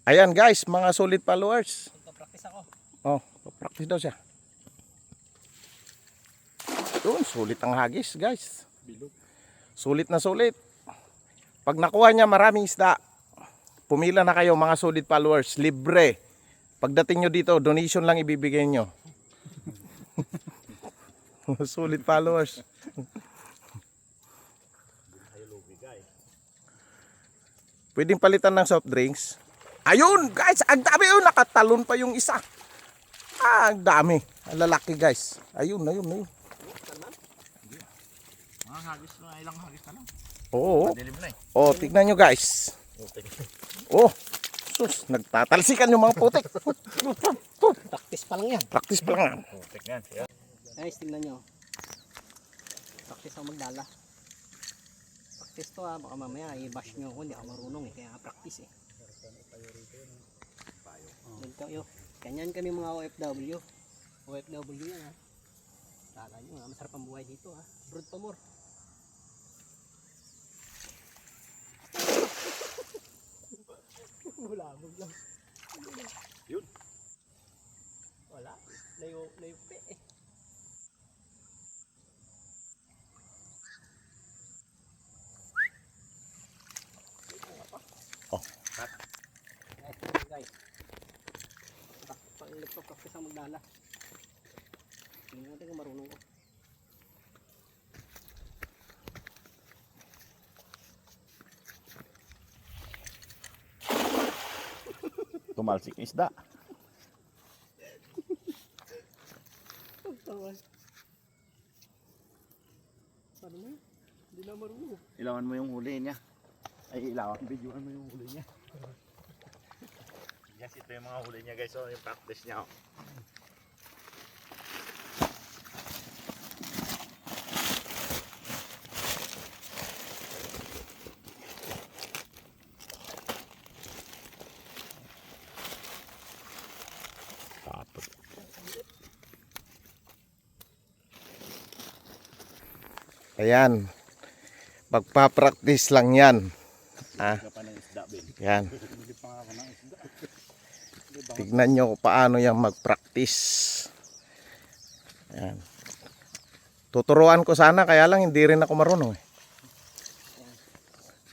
Ayan guys, mga solid followers. Magpa-practice ako. Oh, practice daw siya. Yun, sulit ang hagis guys. Sulit na sulit. Pag nakuha niya maraming isda, pumila na kayo mga solid followers. Libre. Pagdating nyo dito, donation lang ibibigay nyo. Solid followers. Pwedeng palitan ng soft drinks. Ayun guys, ang dami yun. Nakatalon pa yung isa. Ang dami. Ang lalaki guys. Ayun. Mga hagis na, ilang hagis na lang. Oo. Madilim na eh. Oh, tignan nyo guys. Oh, sus, nagtatalsikan yung mga putik. Practice pa lang yan. Practice pa lang. Putik yan. Guys, tingnan nyo. Practice ako magdala. Practice to baka mamaya i-bash nyo ako. Hindi ako marunong eh. Kaya practice eh. Ganito yun. Ganyan kami mga OFW. OFW yan ha. Tala nyo ha. Masarap ang buhay dito ha. Brood pa more. Bulabog lang. Yun. Wala. Nayupi eh. Oh. Guys. Nagpa-practice ang magdala. Tingnan natin kung marunong ko. Tumalsik isda. Tawan. Paano na? Hindi na marunong. Ilawan mo yung huli niya. Ay, videoan mo yung huli niya. Yes, ito yung mga huli niya guys. So, yung practice niya. Oh. Ayan. Magpa-practice lang yan. Ah. Yan. Tignan nyo paano yan mag-practice. Ayan. Tuturuan ko sana, kaya lang hindi rin ako marunong eh.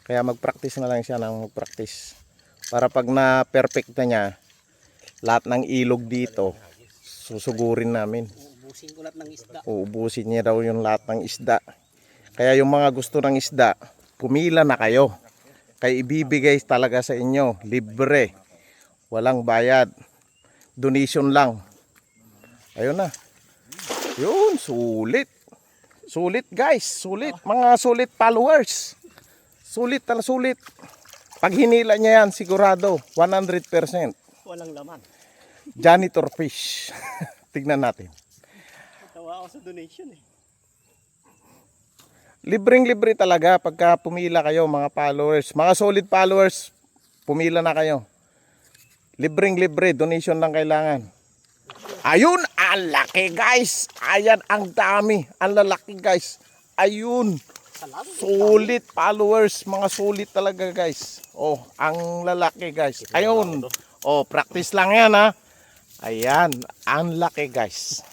Kaya mag-practice na lang siya ng mag-practice. Para pag na-perfect na niya, lahat ng ilog dito, susugurin namin. Uubusin ko lahat ng isda. Uubusin niya daw yung lahat ng isda. Kaya yung mga gusto ng isda, pumila na kayo. Kaya ibibigay talaga sa inyo, libre. Walang bayad. Donation lang. Ayun na. Yun, sulit. Sulit guys, sulit. Mga sulit followers. Sulit na sulit. Pag hinila niya yan, sigurado, 100%. Walang laman. Janitor fish. Tignan natin. Tawa ako sa donation eh. Libreng-libre talaga pagka pumila kayo mga followers. Mga solid followers, pumila na kayo. Libreng-libre, donation lang kailangan. Ayun, ang laki guys. Ayan, ang dami. Ang lalaki guys. Ayun. Solid followers, mga solid talaga guys. Oh, ang lalaki guys. Ayun. Oh, practice lang yan ha. Ayan, ang laki guys.